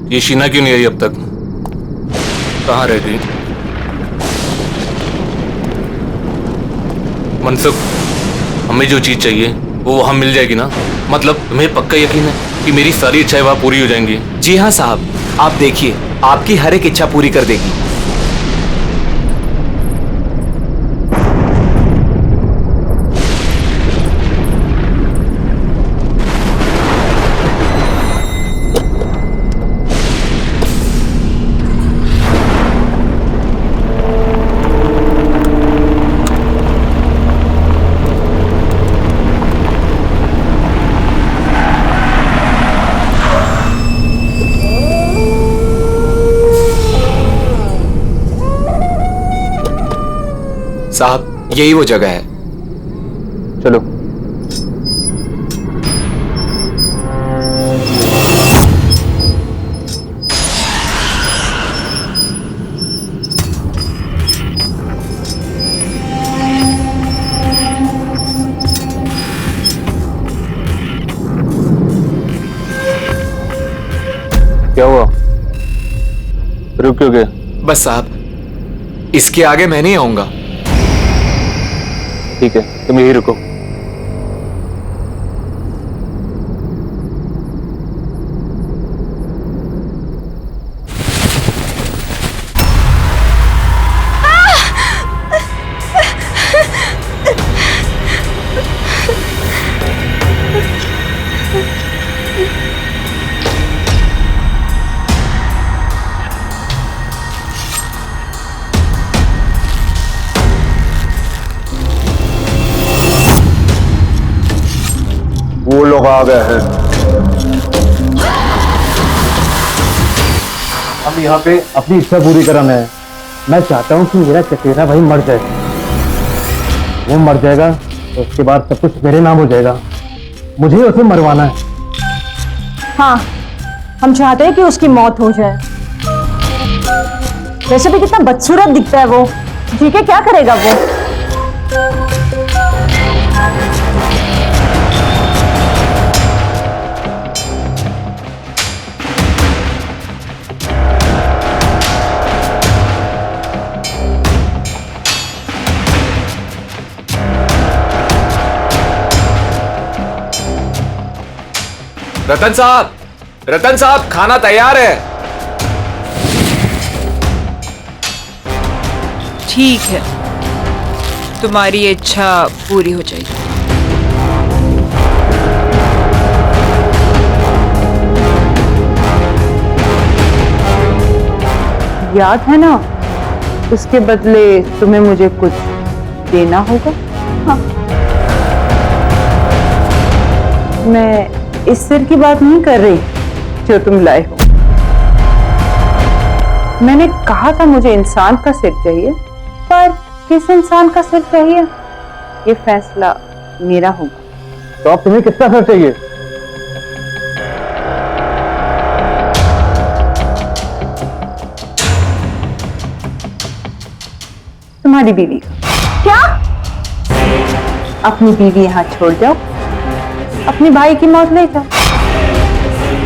ये शीना क्यों नहीं आई अब तक? कहाँ रह गई? मनसुख, हमें जो चीज चाहिए वो वहां मिल जाएगी ना? मतलब तुम्हें पक्का यकीन है कि मेरी सारी इच्छाएं वहां पूरी हो जाएंगी? जी हाँ साहब, आप देखिए, आपकी हर एक इच्छा पूरी कर देगी। साहब, यही वो जगह है। चलो। क्या हुआ? रुक क्यों गए? बस साहब, इसके आगे मैं नहीं आऊंगा। ठीक है, तुम यही रुको। वो लोग आ गए हैं। हम यहाँ पे अपनी इच्छा पूरी कराना है। मैं चाहता हूँ कि मेरा चचेरा भाई मर जाए। वो मर जाएगा तो उसके बाद सब कुछ मेरे नाम हो जाएगा। मुझे उसे मरवाना है। हाँ, हम चाहते हैं कि उसकी मौत हो जाए। वैसे भी कितना बदसूरत दिखता है वो। जी के क्या करेगा वो? रतन साहब, खाना तैयार है। ठीक है, तुम्हारी इच्छा पूरी हो जाएगी। याद है ना, उसके बदले तुम्हें मुझे कुछ देना होगा। हाँ। मैं इस सिर की बात नहीं कर रही जो तुम लाए हो। मैंने कहा था मुझे इंसान का सिर चाहिए, पर किस इंसान का सिर चाहिए ये फैसला मेरा होगा। तो अब तुम्हें किसका सिर चाहिए? तुम्हारी बीवी का। क्या? अपनी बीवी यहाँ छोड़ जाओ, अपने भाई की मौत ले जाओ।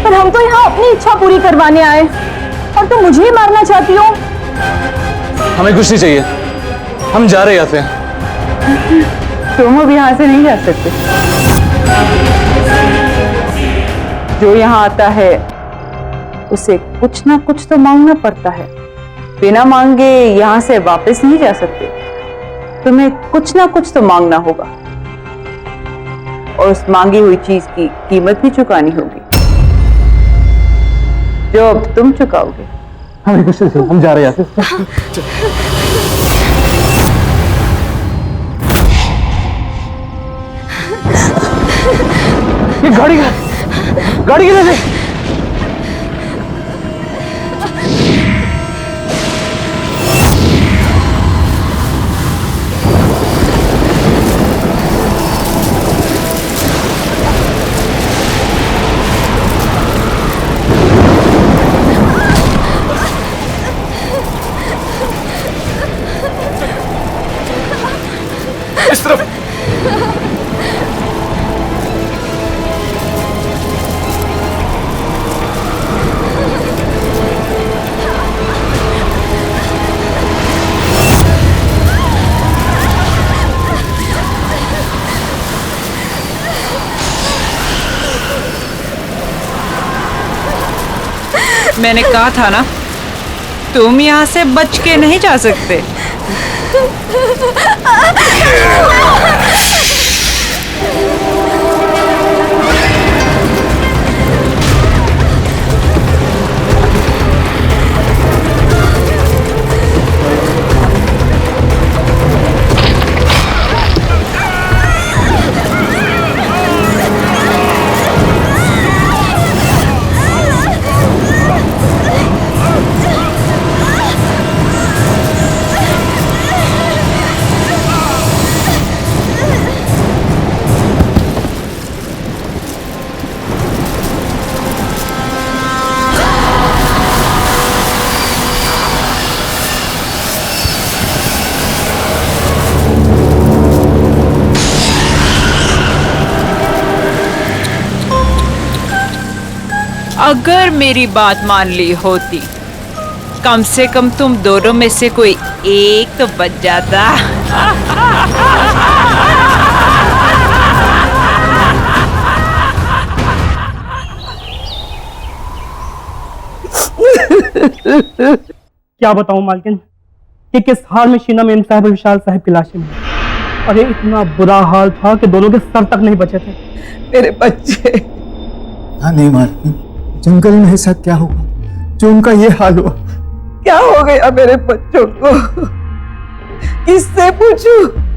पर हम तो यहाँ अपनी इच्छा पूरी करवाने आए और तुम मुझे ही मारना चाहती हो। हमें कुछ नहीं चाहिए, हम जा रहे हैं यहाँ से। तुम अब यहाँ से नहीं जा सकते। जो यहाँ आता है उसे कुछ ना कुछ तो मांगना पड़ता है। बिना मांगे यहाँ से वापस नहीं जा सकते। तुम्हें कुछ ना कुछ तो मांगना होगा और उस मांगी हुई चीज की कीमत भी चुकानी होगी, जो अब तुम चुकाओगे। हमें कुछ नहीं, हम जा रहे हैं यहाँ से। ये गाड़ी किधर है? इस तरफ। मैंने कहा था ना, तुम यहाँ से बच के नहीं जा सकते। अगर मेरी बात मान ली होती, कम से कम तुम दोनों में से कोई एक तो बच जाता। क्या बताऊं मालकिन कि किस हाल में शीना मेम साहब और विशाल साहब की लाशें मिली। अरे इतना बुरा हाल था कि दोनों के सर तक नहीं बचे थे। मेरे बच्चे। हाँ नहीं मालकिन, जंगल में ऐसा क्या हुआ जो उनका ये हाल हुआ? क्या हो गया मेरे बच्चों को? किससे पूछूं?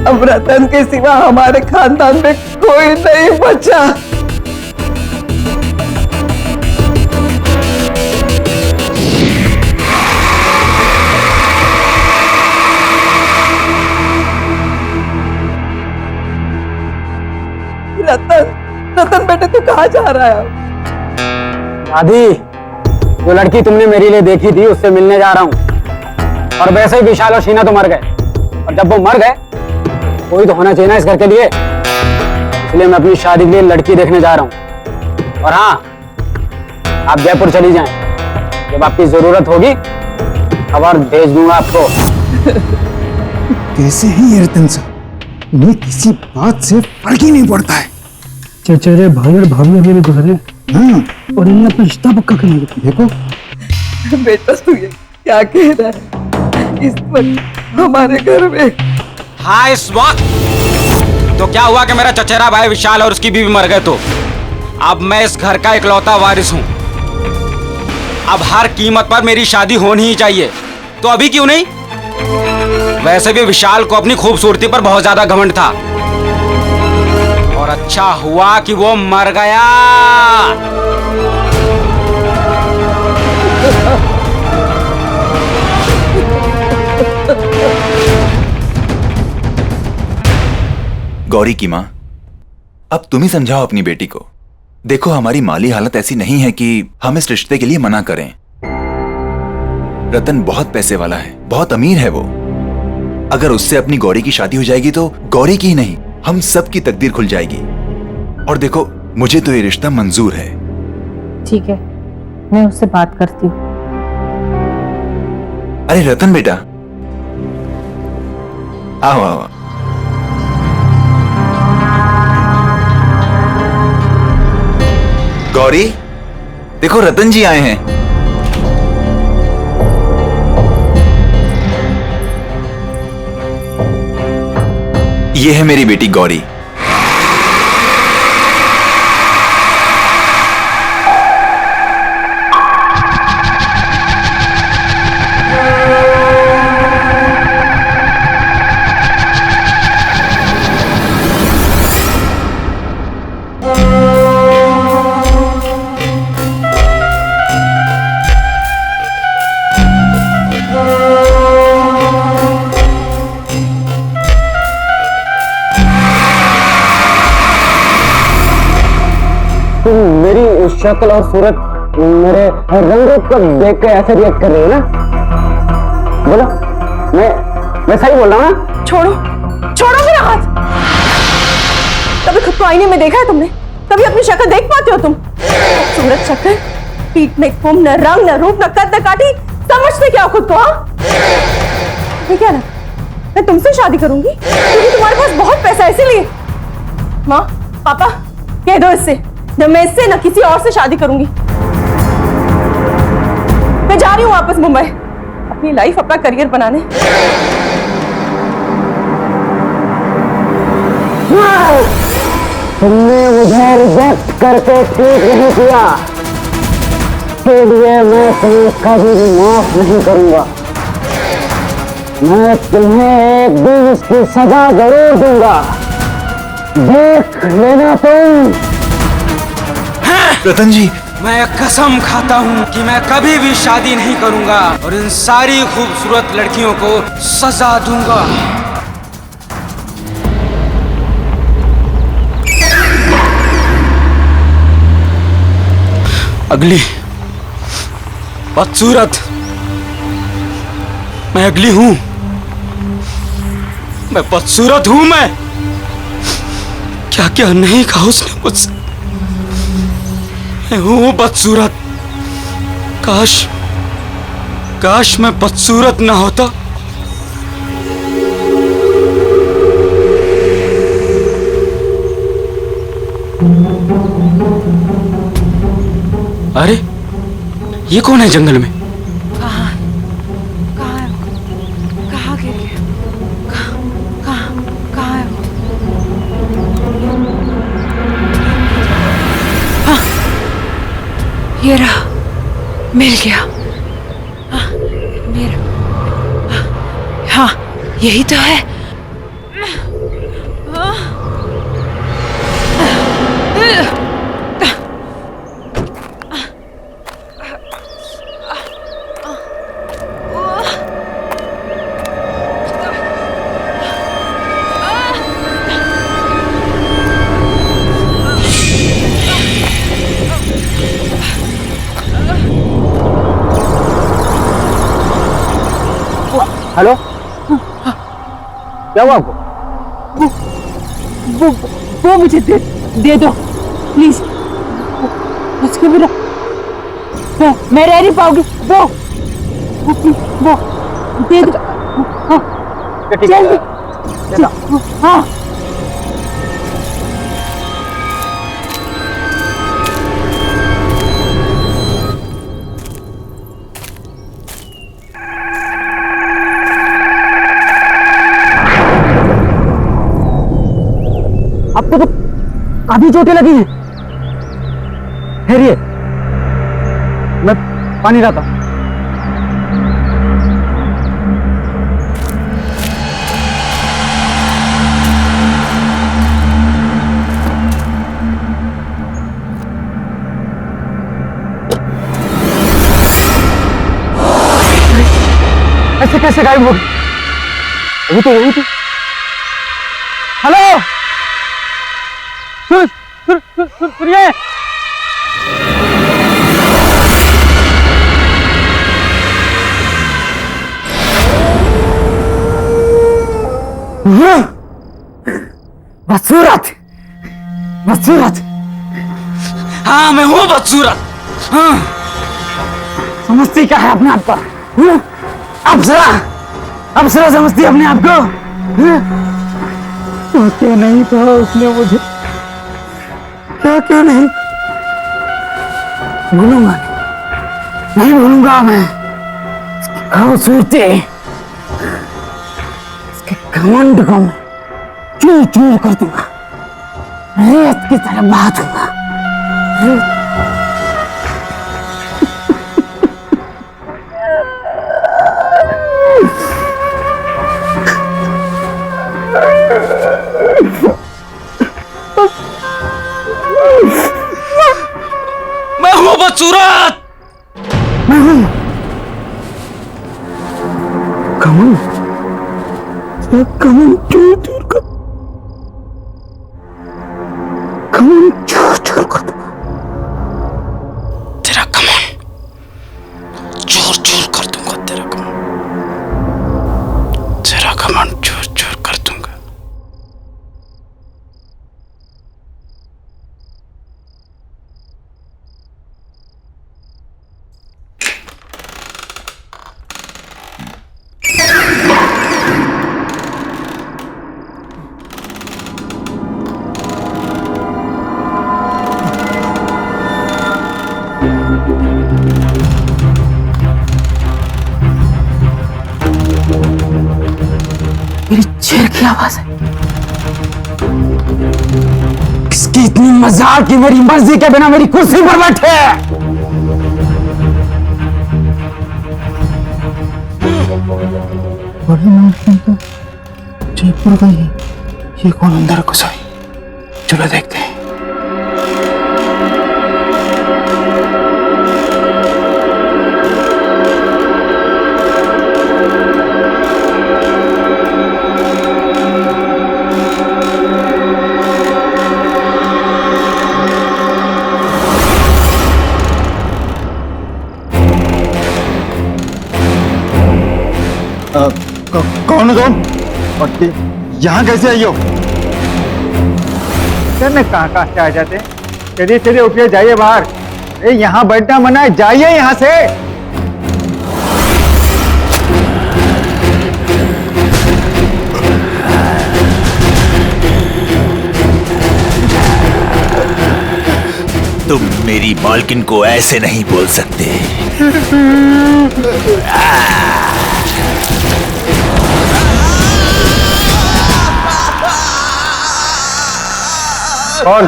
अब रतन के सिवा हमारे खानदान में कोई नहीं बचा। रतन बेटे तू कहाँ जा रहा है? दादी, जो लड़की तुमने मेरे लिए देखी थी उससे मिलने जा रहा हूँ। और वैसे ही विशाल और शीना तो मर गए, और जब वो मर गए कोई तो होना चाहिए ना इस घर के लिए, इसलिए मैं अपनी शादी के लिए लड़की देखने जा रहा हूँ। और हाँ, आप जयपुर चली जाएं, जब आपकी जरूरत होगी खबर भेज दूंगा आपको। कैसे है ये रतन साहब? उन्हें किसी बात से फर्क ही नहीं पड़ता है। चचेरे भाई और भाभी अभी भी गुजरे, हाँ, और इन्हें अपना रिश्ता पक्का करने की। देखो बेटा तू ये क्या कह रहा है? इस वक्त हमारे घर में। हाँ, इस वक्त तो क्या हुआ कि मेरा चचेरा भाई विशाल और उसकी बीवी मर गए, तो अब मैं इस घर का इकलौता वारिस हूँ। अब हर कीमत पर मेरी शादी होनी ही चाहिए, तो अभी क्यों नहीं? वैसे भी विशाल को अपनी खूबसूरती पर बहुत ज्यादा घमंड था, और अच्छा हुआ कि वो मर गया। गौरी की माँ, अब तुम ही समझाओ अपनी बेटी को। देखो, हमारी माली हालत ऐसी नहीं है कि हम इस रिश्ते के लिए मना करें। रतन बहुत पैसे वाला है, बहुत अमीर है वो। अगर उससे अपनी गौरी की शादी हो जाएगी तो गौरी की ही नहीं, हम सब की तकदीर खुल जाएगी। और देखो, मुझे तो ये रिश्ता मंजूर है। ठीक है, मैं उससे बात करती हूँ। अरे रतन बेटा, आओ आओ। गौरी, देखो रतन जी आए हैं। ये है मेरी बेटी गौरी। शक्ल और सूरत मेरे रंगों को देख के ऐसे रिएक्ट कर रही है ना? बोलो, मैं सही बोल रहा हूँ ना? छोड़ो छोड़ो मेरा हाथ। कभी खुद को आईने में देखा है तुमने? कभी अपनी शक्ल देख पाते हो तुम? सूरत शक्ल, पीठ में कुम, न रंग न रूप न कद न काठी, समझते क्या हो खुद को? हाँ, ये क्या ना, मैं तुमसे शादी करूंगी क्योंकि तुम्हारे पास बहुत पैसा है इसीलिए। माँ पापा कह दो इससे, न मैं इससे न किसी और से शादी करूंगी। मैं जा रही हूँ वापस मुंबई अपनी लाइफ, अपना करियर बनाने। तुमने मुझे रिजेक्ट करके ठीक नहीं किया, इसके लिए मैं तुम्हें कभी भी माफ नहीं करूंगा। मैं तुम्हें एक दिन इसकी सजा जरूर दूंगा, देख लेना तुम। रतन जी, मैं कसम खाता हूँ कि मैं कभी भी शादी नहीं करूंगा और इन सारी खूबसूरत लड़कियों को सजा दूंगा। अगली बदसूरत, मैं अगली हूं, मैं बदसूरत हूं। मैं क्या क्या नहीं कहा उसने मुझसे। मैं हूं बदसूरत। काश मैं बदसूरत ना होता। अरे ये कौन है जंगल में? कहाँ गिर गया? कहाँ है वो? हाँ, ये रहा, मिल गया। हाँ, मेरा, हाँ यही तो है। हेलो, क्या हुआ आपको? वो मुझे दे दो प्लीज, उसके बिना मैं रह नहीं पाऊंगी। वो दे दो। हाँ, जल्दी। हाँ, आपको तो काफी चोटें लगी हैं। ठहरिए, मैं पानी लाता हूं। ऐसे कैसे गायब हो गई? अभी तो यही थी। हेलो, सुनिए। बदसूरत, बदसूरत। हाँ मैं हूँ बदसूरत। हाँ, समझती क्या है अपने आप को? अप्सरा, अप्सरा समझती है अपने आप को? क्या नहीं कहा उसने मुझे, क्या नहीं। भूलूंगा नहीं भूलूंगा मैं इसकी खूबसूरती, इसके घमंड को मैं चूर चूर कर दूंगा, रेत की तरह बहा दूंगा। मैं हूँ बदसूरत। मैं हूँ घमंड, घमंड चूर चूर कर, घमंड चूर चूर कर दूंगा। शेर की आवाज है। इसकी इतनी मजाक की मेरी मर्जी के बिना मेरी कुर्सी पर बैठे। बड़ी मालकिन तो जयपुर गई। ये कौन अंदर घुसा है? चलो देखते हैं। कौन हो तुम? और यहाँ कैसे आई हो? सर मैं कहाँ से आ जाते? चलिए चलिए उठिए, जाइए बाहर। अरे यहाँ बैठना मना है, जाइए यहाँ से। तुम मेरी मालकिन को ऐसे नहीं बोल सकते। कौन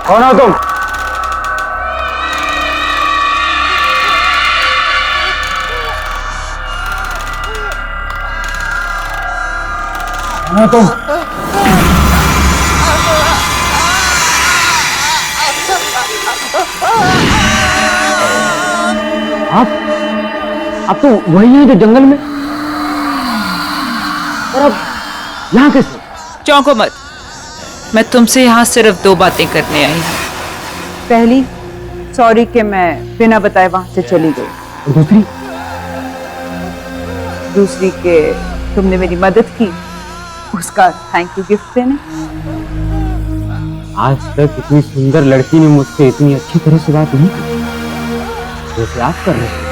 कौन हो तुम? कौन हो तुम? आप तो वही हैं जो जंगल में, और अब यहाँ कैसे? चौंको मत, मैं तुमसे यहाँ सिर्फ 2 बातें करने आई हूँ। पहली, सॉरी कि मैं बिना बताए वहां से चली गई। और दूसरी? दूसरी के तुमने मेरी मदद की, उसका थैंक यू गिफ्ट देने। आज तक इतनी सुंदर लड़की ने मुझसे इतनी अच्छी तरह से बात नहीं की जैसे आप कर रहे हैं।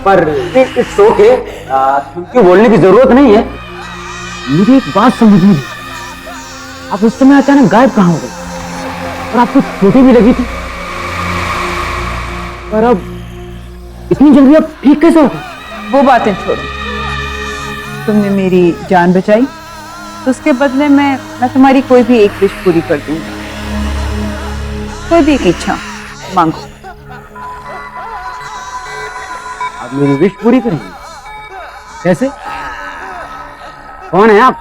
पर इट्स ओके, क्योंकि बोलने की जरूरत नहीं है। मुझे एक बात समझ में नहीं, आप उस समय अचानक गायब कहाँ हो गए? और आपको चोटें भी लगी थी, पर अब इतनी जल्दी आप ठीक कैसे हो गए? वो बातें छोड़ो, तुमने मेरी जान बचाई तो उसके बदले में मैं तुम्हारी कोई भी एक विश पूरी कर दूंगी। कोई भी एक इच्छा मांगो। आप मेरी विश पूरी करेंगे? कैसे? कौन है आप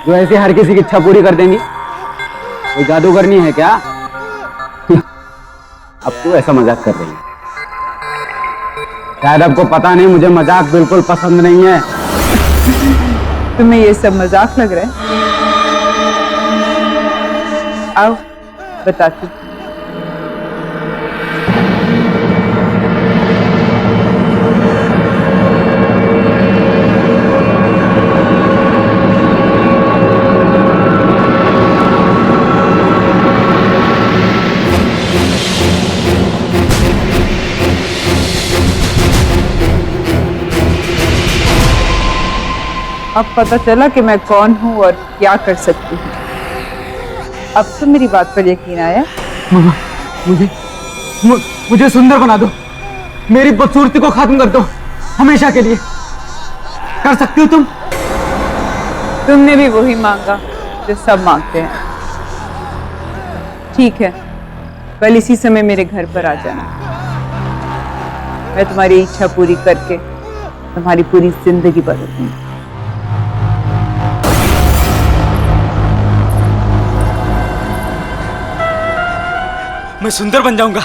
जो ऐसे हर किसी की इच्छा पूरी कर देंगी? कोई जादूगरनी है क्या? अब तो ऐसा मजाक कर रही है। शायद आपको पता नहीं, मुझे मजाक बिल्कुल पसंद नहीं है। तुम्हें ये सब मजाक लग रहा है? आओ बताती। अब पता चला कि मैं कौन हूँ और क्या कर सकती हूँ। अब तो मेरी बात पर यकीन आया। मुझे सुंदर बना दो, मेरी बदसूरती को खत्म कर दो हमेशा के लिए। कर सकती हो तुम? तुमने भी वही मांगा जो सब मांगते हैं। ठीक है, कल इसी समय मेरे घर पर आ जाना। मैं तुम्हारी इच्छा पूरी करके तुम्हारी पूरी जिंदगी बदल दूंगी। मैं सुंदर बन जाऊंगा।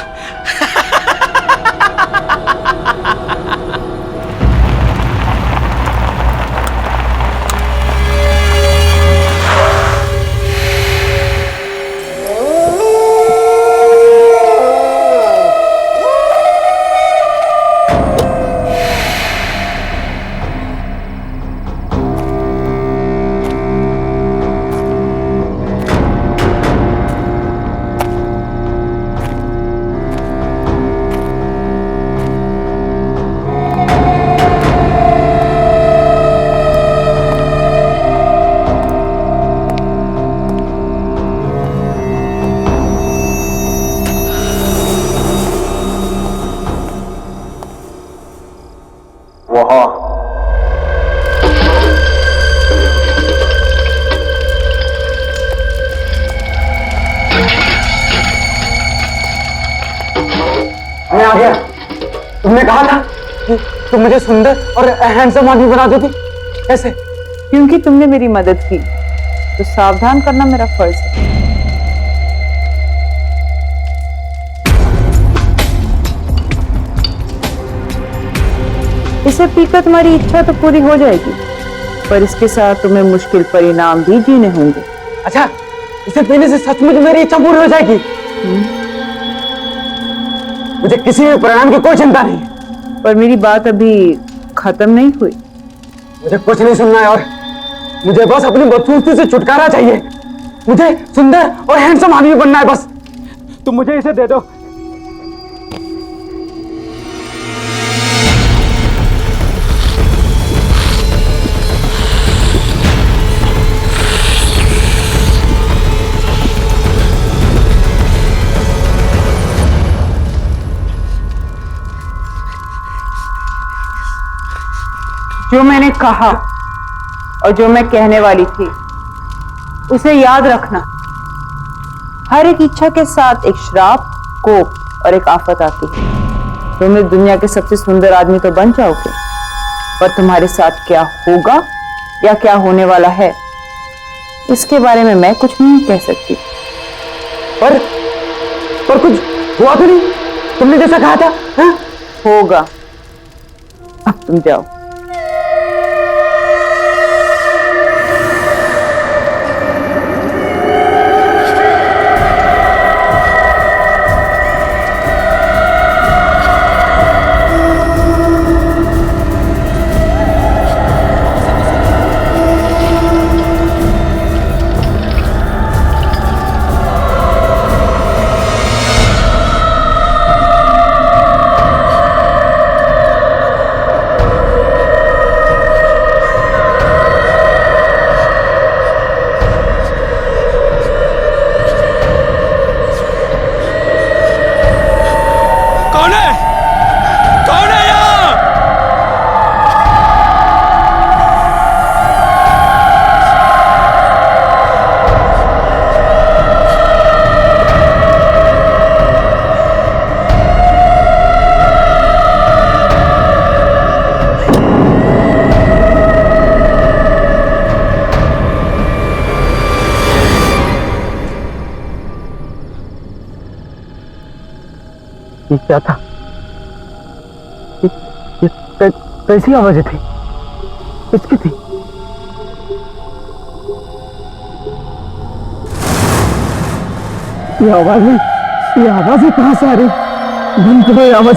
तुमने कहा था कि तुम मुझे सुंदर और हैंडसम आदमी बना दोगी, कैसे? क्योंकि तुमने मेरी मदद की तो सावधान करना मेरा फर्ज है। इसे पीकर तुम्हारी इच्छा तो पूरी हो जाएगी, पर इसके साथ तुम्हें मुश्किल परिणाम भी जीने होंगे। अच्छा, इसे पीने से सचमुच मेरी इच्छा पूरी हो जाएगी? मुझे किसी भी परिणाम की कोई चिंता नहीं है। पर मेरी बात अभी खत्म नहीं हुई। मुझे कुछ नहीं सुनना है और मुझे बस अपनी बदसूरती से छुटकारा चाहिए। मुझे सुंदर और हैंडसम आदमी बनना है बस। तुम मुझे इसे दे दो। जो मैंने कहा और जो मैं कहने वाली थी उसे याद रखना। हर एक इच्छा के साथ एक श्राप, कोप और एक आफत आती है। तुम इस दुनिया के सबसे सुंदर आदमी तो बन जाओगे, पर तुम्हारे साथ क्या होगा या क्या होने वाला है इसके बारे में मैं कुछ नहीं कह सकती। पर कुछ हुआ तो नहीं? तुमने जैसा कहा था। हाँ? होगा। अब तुम जाओ। ये क्या था? ये कैसी आवाजें थी? किसकी थी? ये आवाजें कहां से आ रही? बंद करो ये आवाज।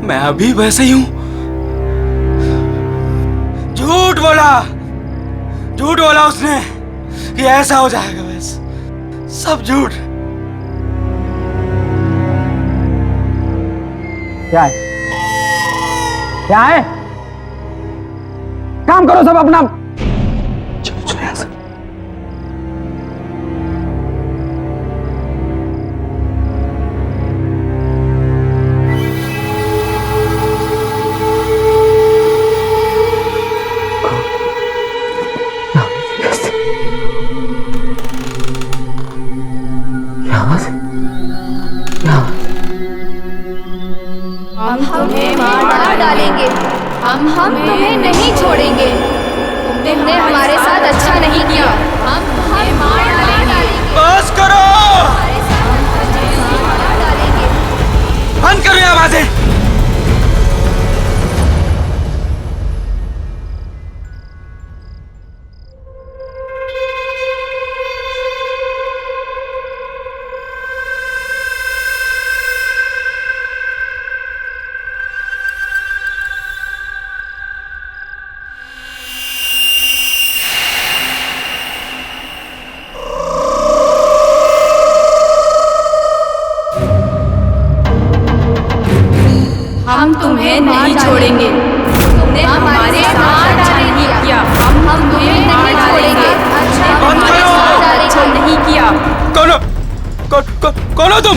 मैं अभी वैसे ही हूं। झूठ बोला उसने कि ऐसा हो जाएगा। बस सब झूठ। क्या है? काम करो सब अपना। चलो यहां से। हम तुम्हें मार डालेंगे। हम तुम्हें नहीं छोड़ेंगे। तुमने हमारे साथ अच्छा नहीं किया। हम तुम्हें मार डालेंगे। बस करो। बंद करो ये आवाजें। हम तुम्हें नहीं छोड़ेंगे। तुमने हमारे साथ अच्छा नहीं किया। हम तुम्हें नहीं छोड़ेंगे। अच्छा नहीं किया। कौन हो तुम?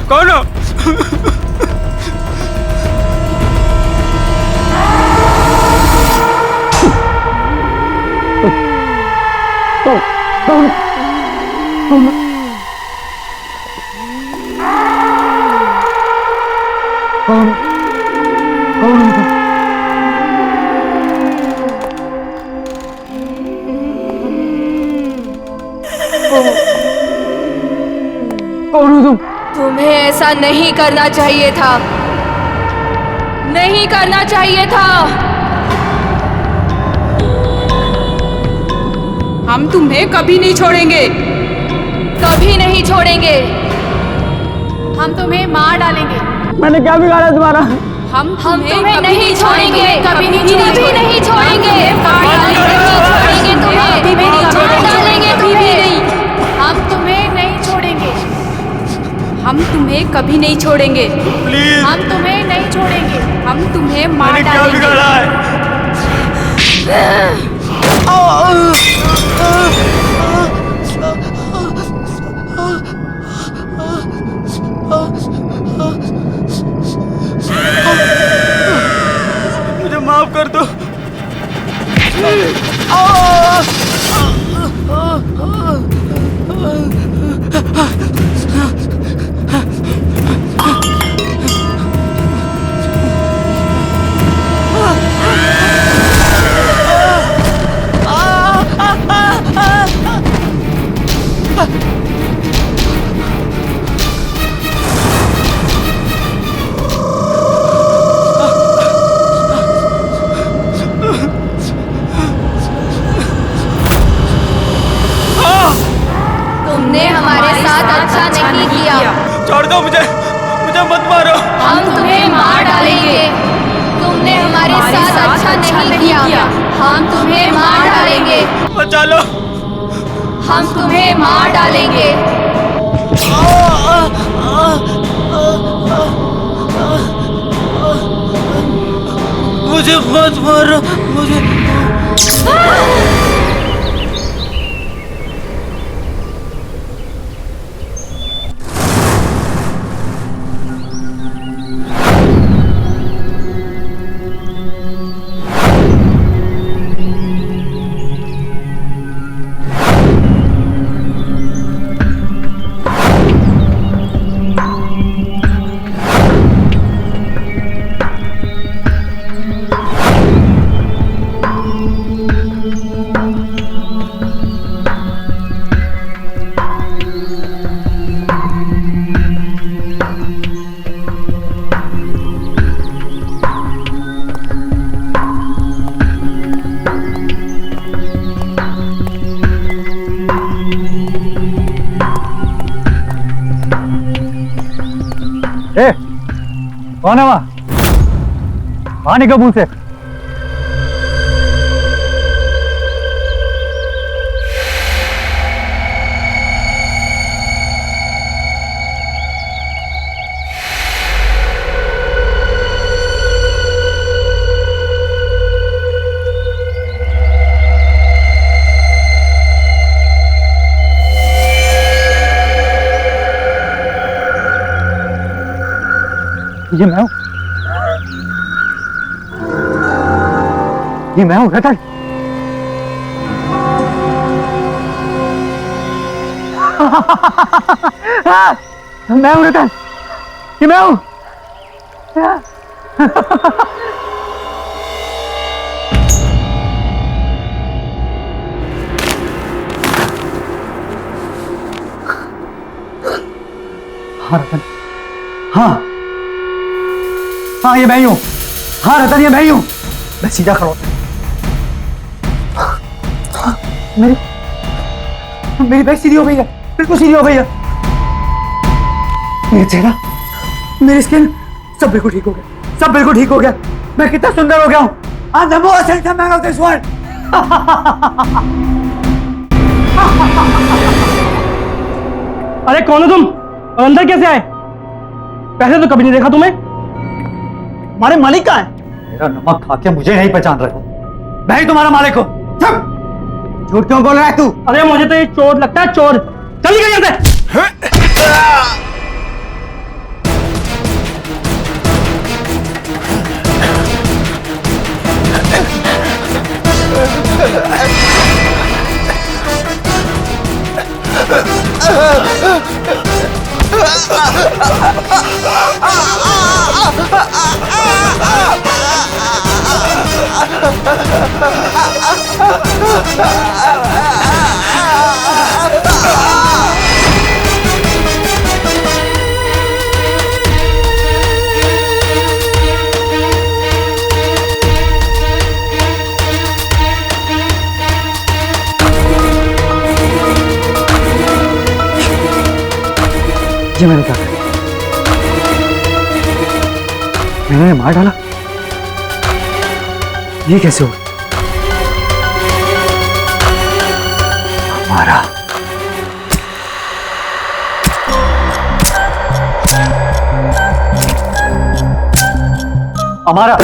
कौन हो? तुम्हें ऐसा नहीं करना चाहिए था, नहीं करना चाहिए था। हम तुम्हें कभी नहीं छोड़ेंगे, कभी नहीं छोड़ेंगे। हम तुम्हें मार डालेंगे। मैंने क्या बिगाड़ा तुम्हारा? हम तुम्हें नहीं छोड़ेंगे, कभी नहीं छोड़ेंगे, नहीं छोड़ेंगे, मार डालेंगे, तुम्हें मार डालेंगे, तुम्हें। हम तुम्हें नहीं छोड़ेंगे, हम तुम्हें कभी नहीं छोड़ेंगे। प्लीज, हम तुम्हें नहीं छोड़ेंगे, हम तुम्हें मार डालेंगे। क्या बिगाड़ा है? मुझे माफ कर दो। तुमने हमारे साथ अच्छा नहीं किया। छोड़ दो मुझे, मुझे मत मारो। हम तुम्हें मार डालेंगे। तुमने हमारे साथ अच्छा नहीं किया। हम तुम्हें मार डालेंगे। बचा लो। हम तुम्हें मार डालेंगे। मुझे मत मारो, मुझे। कौन है वहाँ? वहाँ निकल मुंह से। ये मैं हूँ, ये मैं हूँ रतन। मैं हूँ रतन, ये मैं हूँ। हाँ रतन, हाँ हाँ ये मैं ही हूँ। हाँ रतन ये मैं ही हूँ। मैं सीधा खड़ा होता। मेरी बैक सीधी हो गई है, बिल्कुल सीधी हो गई है। मेरा चेहरा, मेरी स्किन सब बिल्कुल ठीक हो गया, सब बिल्कुल ठीक हो गया। मैं कितना सुंदर हो गया हूँ। I'm the most handsome man of this world. अरे कौन हो तुम और अंदर कैसे आए? पहले तो कभी नहीं देखा तुम्हें। हमारे मालिक कहाँ है? मेरा नमक खा के मुझे नहीं पहचान रहे हो। मैं ही तुम्हारा मालिक हूँ। झूठ क्यों बोल रहा है तू? अरे मुझे तो ये चोर लगता है, चोर। चल निकल यहाँ से। ये मैंने क्या किया? मैंने इन्हें मार डाला? ये कैसे हुआ? मारा। हमारा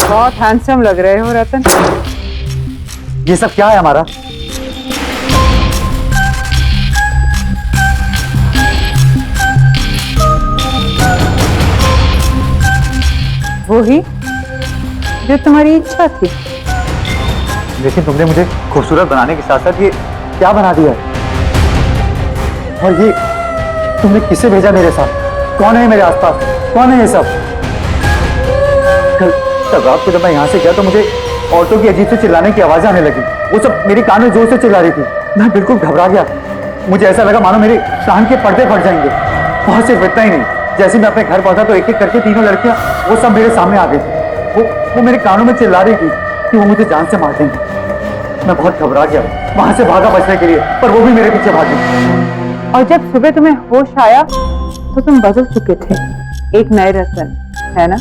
बहुत हैंडसम लग रहे हो रतन। ये सब क्या है हमारा? वो ही जो तुम्हारी इच्छा थी। लेकिन तुमने मुझे खूबसूरत बनाने के साथ साथ ये क्या बना दिया है? और ये तुमने किसे भेजा मेरे साथ? कौन है मेरे आसपास? कौन है ये सब? कल रात को जब मैं यहाँ से गया तो मुझे औरतों की अजीब से चिल्लाने की आवाजें आने लगी। वो सब मेरी कान में जोर से चिल्ला रही थी। मैं बिल्कुल घबरा गया। मुझे ऐसा लगा मानो मेरे कान के पर्दे फट जाएंगे। और सिर्फ इतना ही नहीं, जैसे मैं अपने घर पहुंचा तो एक एक करके तीनों लड़कियां वो सब मेरे सामने आ गई थी। वो मेरे कानों में चिल्ला रही थी कि वो मुझे जान से मार देंगे। मैं बहुत घबरा गया, वहां से भागा बचने के लिए, पर वो भी मेरे पीछे भागी। और जब सुबह तुम्हें होश आया तो तुम बदल चुके थे, एक नए रतन, है ना?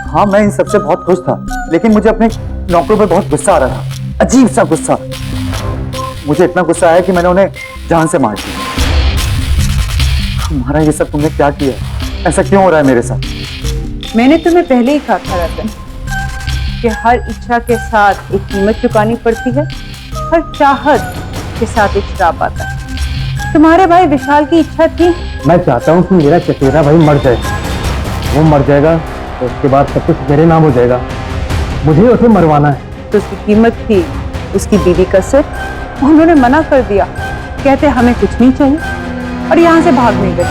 हाँ, मैं इन सबसे बहुत खुश था, लेकिन मुझे अपने नौकरों पर बहुत गुस्सा आ रहा था। अजीब सा गुस्सा। मुझे इतना गुस्सा आया कि मैंने उन्हें जान से मार दिया। हमारा ये सब तुमने क्या किया? ऐसा क्यों हो रहा है मेरे साथ? मैंने तुम्हें पहले ही कहा था रतन कि हर इच्छा के साथ एक कीमत चुकानी पड़ती है, हर चाहत के साथ एक श्राप आता है। तुम्हारे भाई विशाल की इच्छा थी। मैं चाहता हूँ कि मेरा चचेरा भाई मर जाए। वो मर जाएगा तो उसके बाद सब कुछ मेरे नाम हो जाएगा। मुझे उसे मरवाना है। तो उसकी कीमत थी उसकी बीवी का सिर। उन्होंने मना कर दिया, कहते हमें कुछ नहीं चाहिए, और यहाँ से भाग नहीं गए।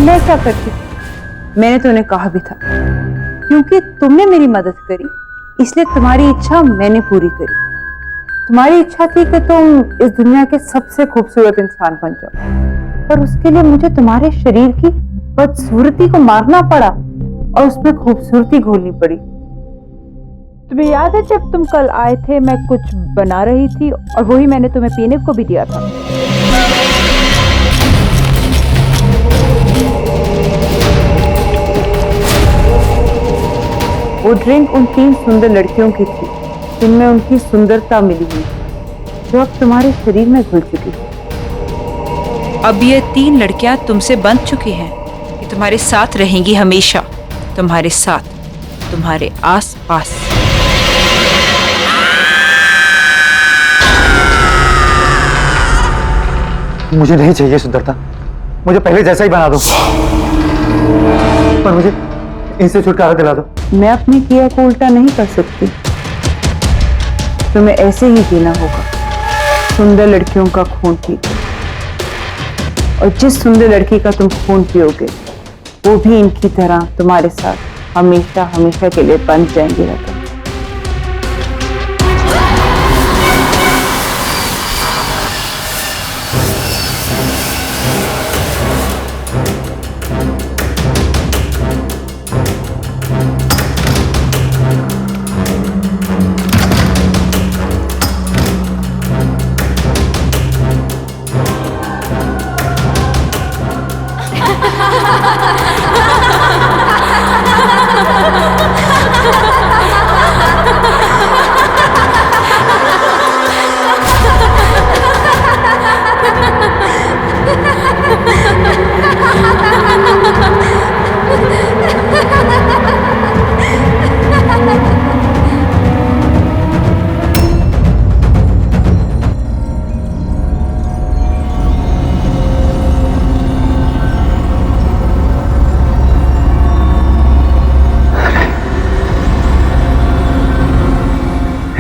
मैं क्या करती? मैंने तो उन्हें कहा भी था, क्योंकि तुमने मेरी मदद करी इसलिए तुम्हारी इच्छा मैंने पूरी करी। तुम्हारी इच्छा थी कि तुम इस दुनिया के सबसे खूबसूरत इंसान बन जाओ, पर उसके लिए मुझे तुम्हारे शरीर की बदसूरती को मारना पड़ा और उसमें खूबसूरती घोलनी पड़ी। तुम्हें याद है जब तुम कल आए थे, मैं कुछ बना रही थी और वही मैंने तुम्हें पीने को भी दिया था। वो ड्रिंक उन 3 सुंदर लड़कियों की थी जिनमें उनकी सुंदरता मिली हुई, जो अब तुम्हारे शरीर में घुल चुकी है। अब ये 3 लड़कियां तुमसे बंध चुकी हैं। ये तुम्हारे साथ रहेंगी हमेशा, तुम्हारे साथ, तुम्हारे आस पास। मुझे नहीं चाहिए सुंदरता, मुझे पहले जैसा ही बना दो, पर मुझे इनसे छुटकारा दिला दो। मैं अपने किया को उल्टा नहीं कर सकती। तुम्हें ऐसे ही जीना होगा, सुंदर लड़कियों का खून पीकर। और जिस सुंदर लड़की का तुम खून पियोगे वो भी इनकी तरह तुम्हारे साथ हमेशा हमेशा के लिए बंध जाएंगे रतन।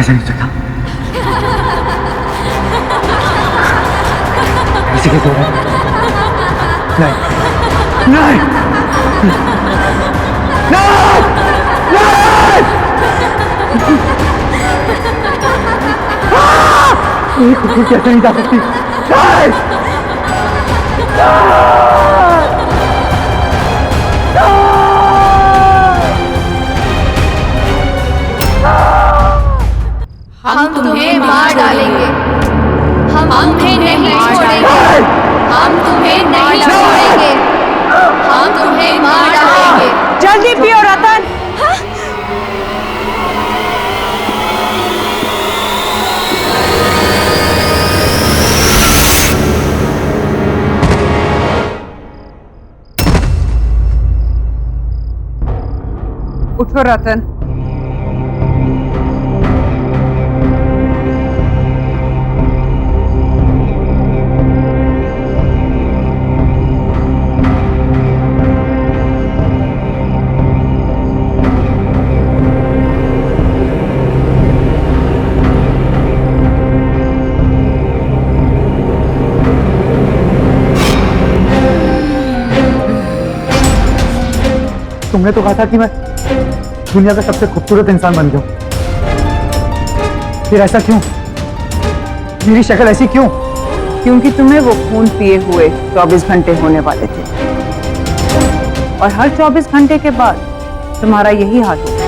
ऐसा नहीं चलता। ऐसे कैसे हो रहा है? नहीं नहीं नहीं, ये खुशी कैसे नहीं जा सकती? नहीं! हम तुम्हें मार डालेंगे, हम तुम्हें नहीं छोड़ेंगे, हम तुम्हें नहीं छोड़ेंगे, हम तुम्हें मार डालेंगे। जल्दी पियो रतन। उठो रतन। तुमने तो कहा था कि मैं दुनिया का सबसे खूबसूरत इंसान बन जाऊं, फिर ऐसा क्यों? मेरी शक्ल ऐसी क्यों? क्योंकि तुम्हें वो खून पिए हुए 24 घंटे होने वाले थे और हर 24 घंटे के बाद तुम्हारा यही हाल होगा।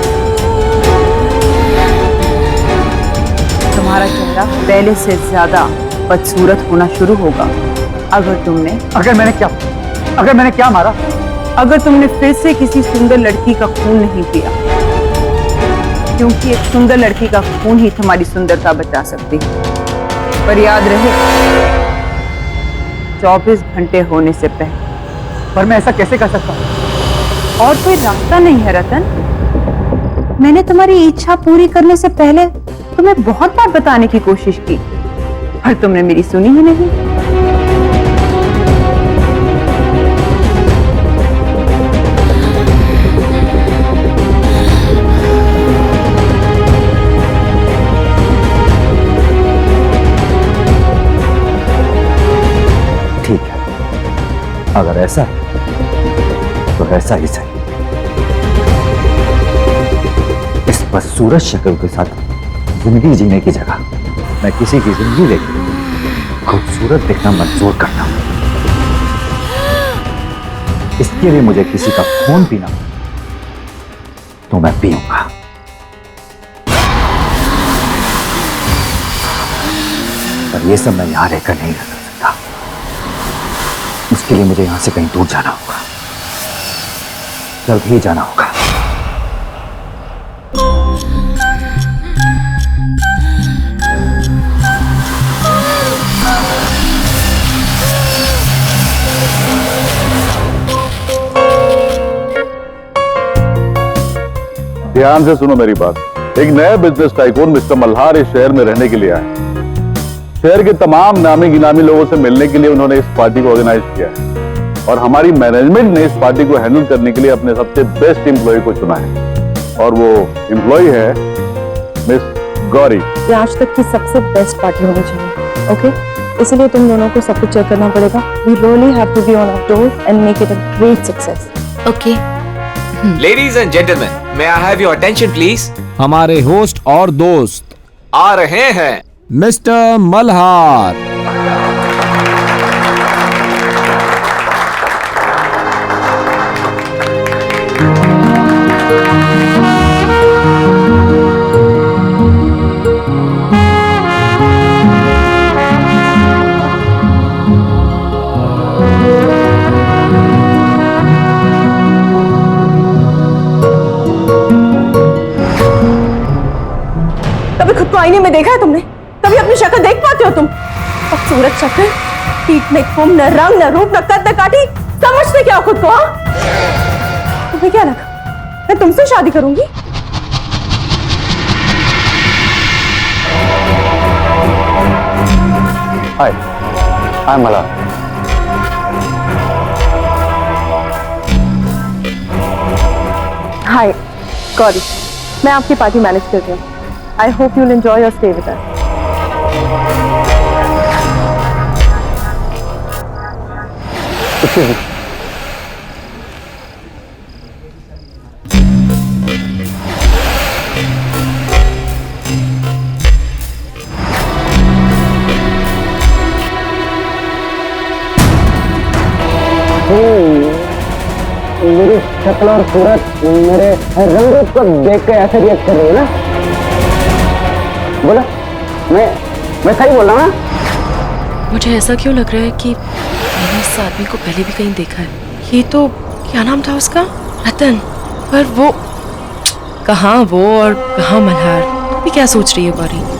तुम्हारा चेहरा पहले से ज्यादा बदसूरत होना शुरू होगा अगर मैंने क्या मारा? अगर तुमने फिर से किसी सुंदर लड़की का खून नहीं पिया, क्योंकि एक सुंदर लड़की का खून ही तुम्हारी सुंदरता बचा सकती है। पर याद रहे, 24 घंटे होने से पहले। पर मैं ऐसा कैसे कर सकता हूँ? और कोई रास्ता नहीं है रतन। मैंने तुम्हारी इच्छा पूरी करने से पहले तुम्हें बहुत बार बताने की कोशिश की, पर तुमने मेरी सुनी ही नहीं। ठीक है, अगर ऐसा है तो ऐसा ही सही। इस बदसूरत शक्ल के साथ जिंदगी जीने की जगह मैं किसी की जिंदगी लेकर खूबसूरत देखना मंजूर करता हूं। इसके लिए मुझे किसी का खून पीना तो मैं पीऊंगा, पर यह सब मैं यहां रहकर नहीं रह सकता। उसके लिए मुझे यहां से कहीं दूर जाना होगा, जल्द ही जाना होगा। ध्यान से सुनो मेरी बात। एक नया बिजनेस टाइकून मिस्टर मल्हार इस शहर में रहने के लिए आए। शहर के तमाम नामी गिनामी लोगों से मिलने के लिए उन्होंने इस पार्टी को ऑर्गेनाइज किया है और हमारी मैनेजमेंट ने इस पार्टी को हैंडल करने के लिए अपने सबसे बेस्ट एम्प्लॉय को चुना है और वो एम्प्लॉय है मिस गौरी। ये आज तक की सबसे बेस्ट पार्टी होनी चाहिए, ओके? इसलिए तुम दोनों को सब कुछ चेक करना पड़ेगा। We really have to be on our toes and make it a great success. Okay. Ladies and gentlemen, may I have your attention please? हमारे होस्ट और दोस्त आ रहे हैं मिस्टर मल्हार। कभी खुद को आईने में देखा है तुमने? कभी अपनी शक्ल देख पाते हो तुम? खूबसूरत शक्ल, पीठ में कुम, न रंग, न रूप, न कद, न काठी, समझते क्या हो खुद को? तुम्हें क्या लगा मैं तुमसे शादी करूंगी? हाय, आई एम मल्हार। हाय गौरी, मैं आपकी पार्टी मैनेज कर रही हूँ। I hope you'll enjoy your stay with us. मेरी शक्ल और सूरत मेरे रंग रूप को देख के ऐसे रिएक्ट कर रही है ना? बोला मैं सही बोल रहा हूँ ना? मुझे ऐसा क्यों लग रहा है कि मैंने इस आदमी को पहले भी कहीं देखा है। ये तो क्या नाम था उसका? रतन। पर वो कहाँ वो और कहाँ मल्हार? भी क्या सोच रही है गौरी?